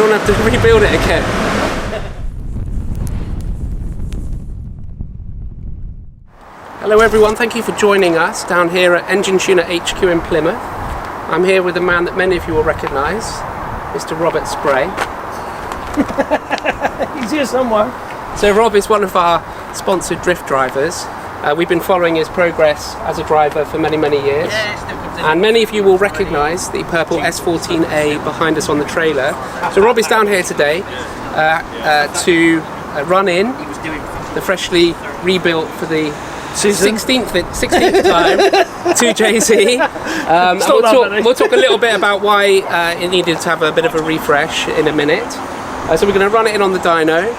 don't have to rebuild it again. Hello everyone, thank you for joining us down here at Enginetuner HQ in Plymouth. I'm here with a man that many of you will recognise, Mr. Robert Spray. He's here somewhere. So Rob is one of our sponsored drift drivers. We've been following his progress as a driver for many, many years. And many of you will recognise the purple S14A behind us on the trailer. So Rob is down here today to run in the freshly rebuilt for the 16th time 2JZ. We'll talk a little bit about why it needed to have a bit of a refresh in a minute. So we're going to run it in on the dyno,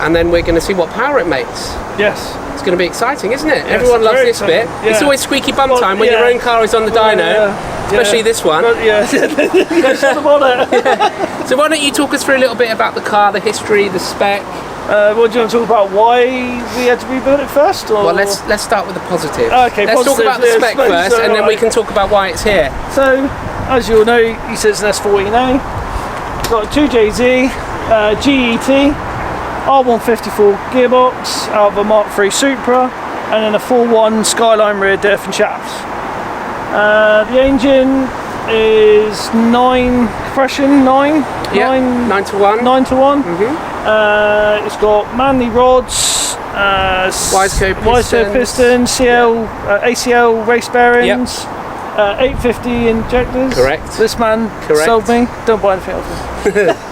and then we're going to see what power it makes. Yes. It's going to be exciting, isn't it? Yes, everyone loves this exciting. bit. Yeah. It's always squeaky bum time when your own car is on the dyno, especially this one. So why don't you talk us through a little bit about the car, the history, the spec? What do you want to talk about? Why we had to rebuild it first? Or? Well, let's start with the positive. Okay, let's talk about the spec first, and then we can talk about why it's here. So, as you all know, he says an S14A. Got a 2JZ, GET, R154 gearbox out of a Mark III Supra, and then a 4.1 Skyline rear diff and shafts. The engine is 9 compression, 9 to 1. It's got Manley rods, Wiseco pistons, ACL race bearings, 850 injectors. Correct. This man sold me. Don't buy anything else.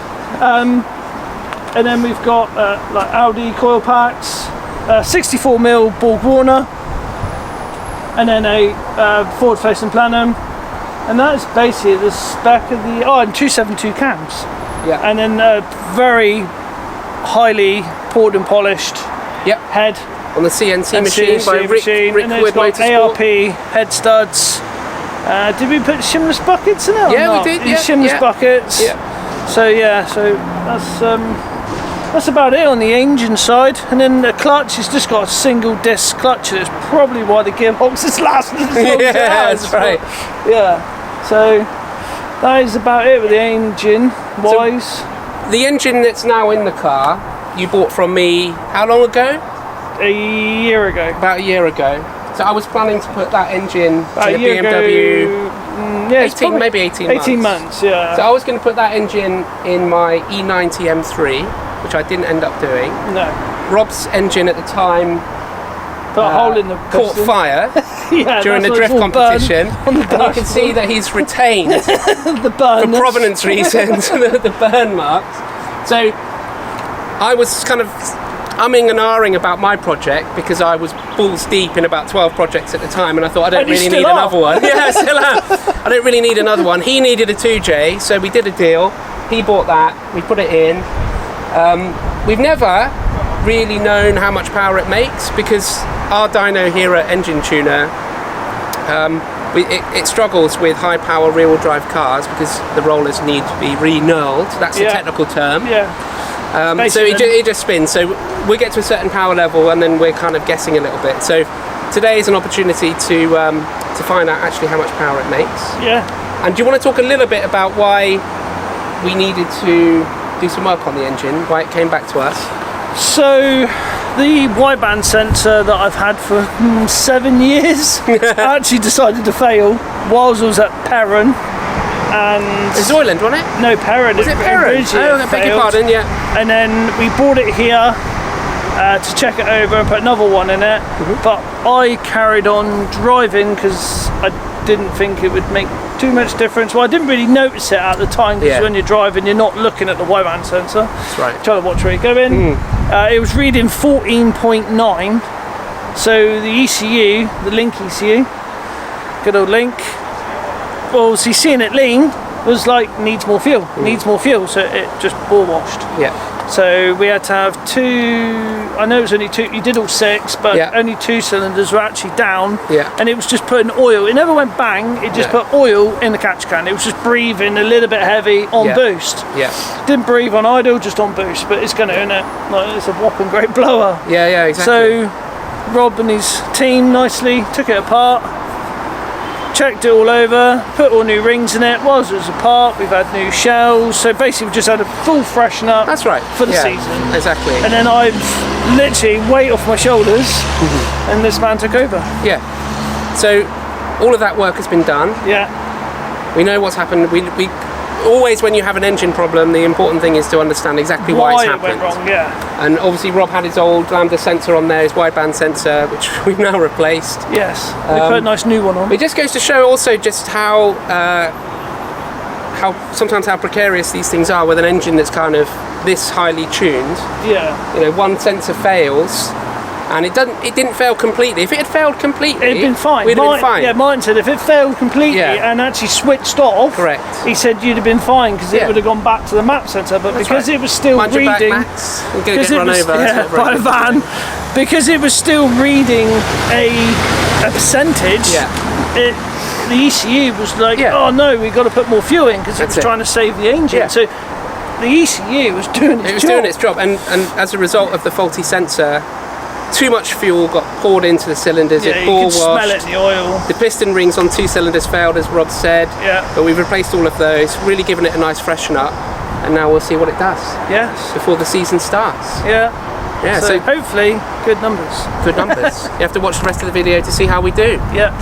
And then we've got like Audi coil packs, 64mm Borg Warner, and then a forward-facing plenum. And that's basically the spec of the and 272 cams. Yeah. And then very highly poured and polished head on the CNC machine by Rick and then it's got ARP head studs. Did we put shimless buckets in it? Yeah, we did. Shimless buckets. Yeah. So that's about it on the engine side. And then the clutch has just got a single disc clutch. That's probably why the gearbox has lasted as long as it has. That's right. Yeah. So that is about it with the engine wise. So, the engine that's now in the car you bought from me how long ago? A year ago. About a year ago. So I was planning to put that engine about in a BMW. Maybe 18 months. 18 months, yeah. So I was going to put that engine in my E90 M3, which I didn't end up doing. No. Rob's engine at the time caught fire during the drift competition, and you can see that he's retained the burn for provenance reasons the burn marks. So I was kind of umming and ahhing about my project because I was balls deep in about 12 projects at the time, and I thought I don't really need another one. Yeah, I still am. I don't really need another one. He needed a 2J, so we did a deal. He bought that, we put it in. We've never really known how much power it makes because our dyno here at Enginetuner, it struggles with high power rear wheel drive cars because the rollers need to be re-knurled. That's the technical term. So it just spins. So we get to a certain power level and then we're kind of guessing a little bit. So today is an opportunity to find out actually how much power it makes. Yeah. And do you want to talk a little bit about why we needed to do some work on the engine, why it came back to us? So the wideband sensor that I've had for 7 years actually decided to fail whilst I was at Perron. And Zoyland, wasn't it? No, Perron. Was it Perron? Oh, I beg your pardon, yeah. And then we brought it here to check it over and put another one in it. But I carried on driving because I didn't think it would make too much difference. Well, I didn't really notice it at the time because when you're driving, you're not looking at the wideband sensor. That's right. Trying to watch where you're going. It was reading 14.9. So the ECU, the Link ECU, good old Link. Well, see, seeing it lean was like needs more fuel, so it just bore washed. Yeah. So we had to have two. I know it was only two. You did all six, but only 2 cylinders were actually down. Yeah. And it was just putting oil. It never went bang. It just put oil in the catch can. It was just breathing a little bit heavy on boost. Yeah. Didn't breathe on idle, just on boost. But it's going to, isn't it? Like, it's a whopping great blower. Yeah, exactly. So Rob and his team nicely took it apart. checked it all over, put all new rings in it. Whilst it was apart, we've had new shells. So basically, we've just had a full freshen up. That's right. For the season. Exactly. And then I've literally weight off my shoulders, and this man took over. Yeah. So all of that work has been done. Yeah. We know what's happened. We always, when you have an engine problem, the important thing is to understand exactly why it's happened. It went wrong, yeah. And obviously Rob had his old lambda sensor on there, his wideband sensor, which we've now replaced. Yes, we put a nice new one on. It just goes to show also just how sometimes how precarious these things are with an engine that's kind of this highly tuned. Yeah. You know, one sensor fails, and it didn't fail completely. If it had failed completely, it'd been fine. We'd have been fine. Yeah, mine said if it failed completely and actually switched off, correct. He said you'd have been fine because it would have gone back to the map centre. But That's because right. it was still Mind reading, your back, Max. We're going to get run over by a van, because it was still reading a percentage. The ECU was like, oh no, we've got to put more fuel in because it was trying to save the engine. So the ECU was doing its job. It was doing its job, and as a result of the faulty sensor, too much fuel got poured into the cylinders. Yeah, it you bore could smell it in the oil. The piston rings on 2 cylinders failed, as Rob said. Yeah. But we've replaced all of those, really given it a nice freshen up, and now we'll see what it does. Yes. Before the season starts. Yeah. Yeah. So hopefully, good numbers. Good numbers. You have to watch the rest of the video to see how we do. Yeah.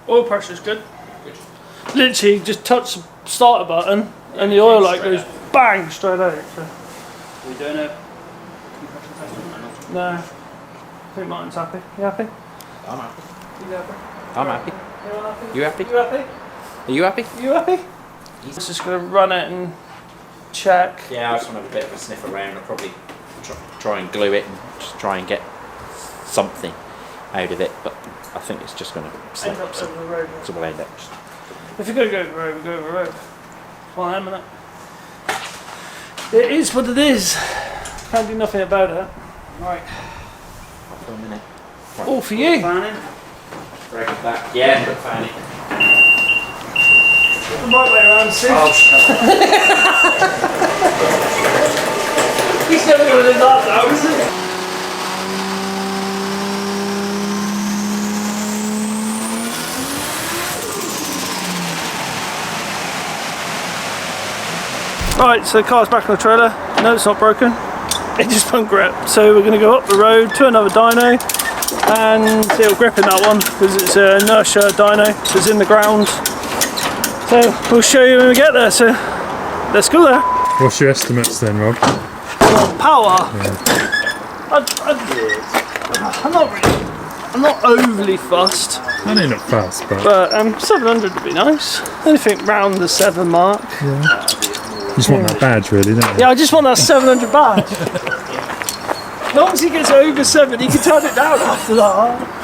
Oil pressure's good. Literally, just touch the starter button, and the oil light goes bang straight out. So. Are we doing a compression test on that? No. I think Martin's happy. You happy? I'm happy. You happy? I'm happy. You happy? You happy? You happy? Are you happy? You happy? I'm just going to run it and check. Yeah, I just want to have a bit of a sniff around. I'll probably try and glue it and just try and get something out of it, but I think it's just going to End up over the road. So we'll end up. If you're going to go over the road, we'll go over the road. Well, I'm in it. It is what it is. Can't do nothing about it. Right. For a minute. Right. All for you. Break it back. Yeah, put fan in. The right way around, see? Oh, He's never going to do that now, is he? Right, so the car's back on the trailer. No, it's not broken. It just won't grip. So we're going to go up the road to another dyno, and it'll grip in that one because it's an inertia dyno, so it's in the ground. So we'll show you when we get there. So let's go there. What's your estimates then, Rob? Power. Yeah. I'm not overly fussed. I know not fast, but 700 would be nice. Anything round the 7 mark. yeah. You just want that badge, really, don't you? Yeah, I just want that 700 badge. As long as he gets over 7, he can turn it down after that.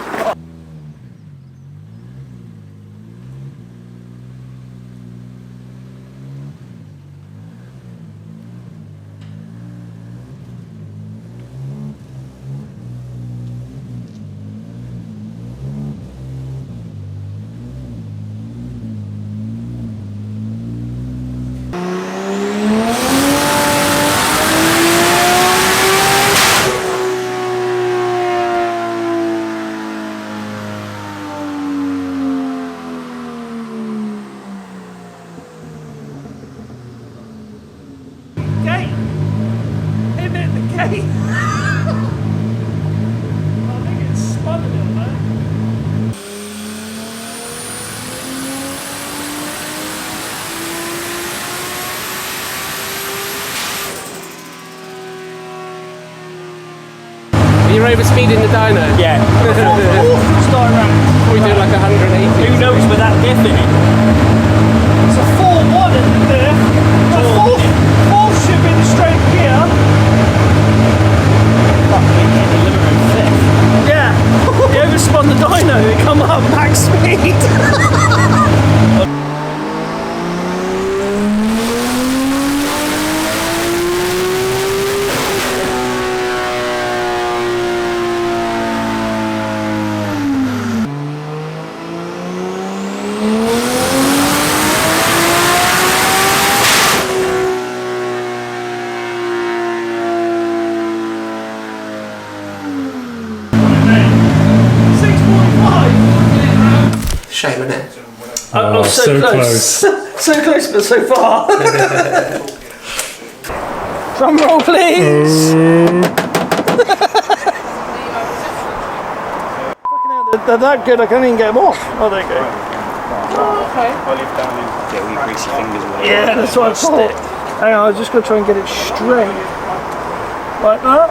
Gate! Him in the gate! I think it's spun a little bit. You're over speeding the dyno. yeah. It's direct. We do like 180. Who knows with that diff in it? It's a 4-1 in the diff. Fourth should be the straight gear. Fuck, we hit the limiter in fifth. Yeah. He overspun the dyno, it come up max speed. Shame, isn't it? Oh, so close. So close, but so far. Drum roll, please. Fucking hell, they're that good, I can't even get them off. Oh, there you go. Oh, okay. Yeah, that's what I thought. Hang on, I'm just going to try and get it straight. Like that.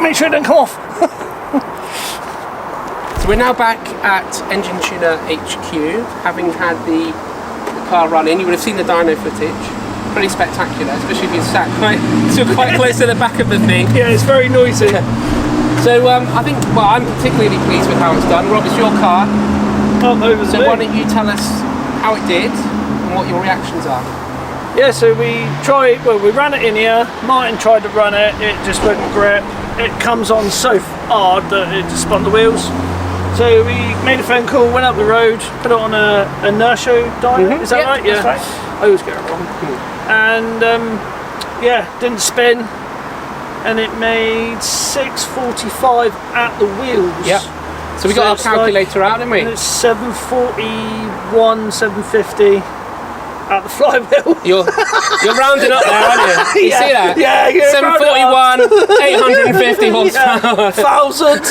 Make sure it doesn't come off. So we're now back at Enginetuner HQ, having had the car running. You would have seen the dyno footage. Pretty spectacular, especially if you sat quite close to the back of the thing. Yeah, it's very noisy. So I think, well, I'm particularly pleased with how it's done. Rob, it's your car. So why don't you tell us how it did and what your reactions are? Yeah, so we ran it in here. Martin tried to run it, it just wouldn't grip. It comes on so hard that it just spun the wheels. So we made a phone call, went up the road, put it on a inertia dyno. Is that right? Yeah. That's right. I always get it wrong. And yeah, didn't spin, and it made 645 at the wheels. Yeah. So we got our calculator out, didn't we? And it's 741, 750 at the flywheel. You're rounding up there, aren't you? You see that? Yeah, 741, 850 horsepower. 1,000.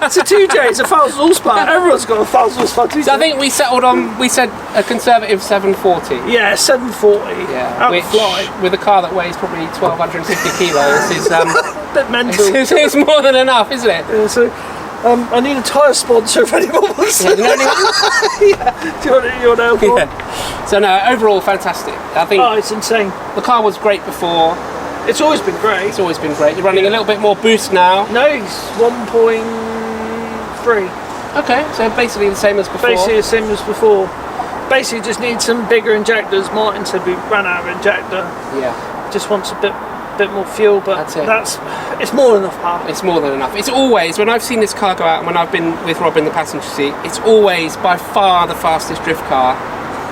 It's a 2J, it's 1,000 horsepower. Everyone's got 1,000 horsepower. 2J. So I think we settled on, we said a conservative 740. Yeah, 740. Yeah, which with a car that weighs probably 1,250 kilos is bit mental. it's more than enough, isn't it? Yeah, so I need a tyre sponsor if anyone wants to. You know anyone? Yeah. Do you want to help on? So no, overall fantastic. I think it's insane. the car was great before. It's always been great. It's always been great. You're running a little bit more boost now. No, it's 1.3. Okay, so basically the same as before. Basically the same as before. Basically just need some bigger injectors. Martin said we ran out of injector. Yeah. Just wants a bit more fuel, but that's it's more than enough power. It's more than enough. It's always, when I've seen this car go out and when I've been with Rob in the passenger seat, it's always by far the fastest drift car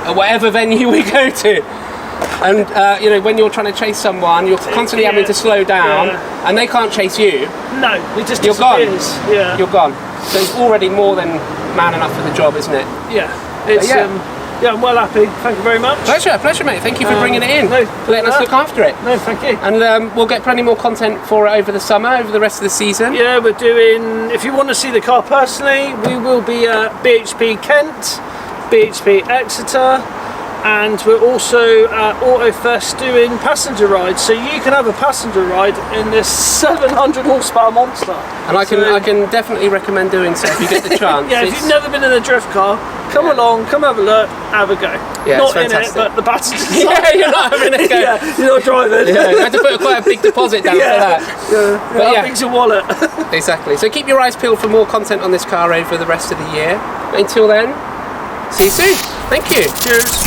at whatever venue we go to. And you know, when you're trying to chase someone, you're constantly having to slow down, and they can't chase you. No, it just you're gone. Yeah, you're gone. So it's already more than man enough for the job, isn't it? Yeah, it's yeah, I'm well happy. Thank you very much. Pleasure, mate. Thank you for bringing it in. Letting us look after it. No, thank you. And we'll get plenty more content for it over the summer, over the rest of the season. Yeah, we're doing. If you want to see the car personally, we will be at BHP Kent, BHP Exeter, and we're also at Autofest doing passenger rides. So you can have a passenger ride in this 700 horsepower monster. And I can definitely recommend doing so if you get the chance. Yeah, if you've never been in a drift car, come along, come have a look, have a go. Yeah, not in it, but the passenger side. Yeah, you're not having a go. Yeah, you're not driving. Yeah, you had to put quite a big deposit down for that. Yeah, but how big's your wallet? Exactly. So keep your eyes peeled for more content on this car over the rest of the year. But until then, see you soon. Thank you. Cheers.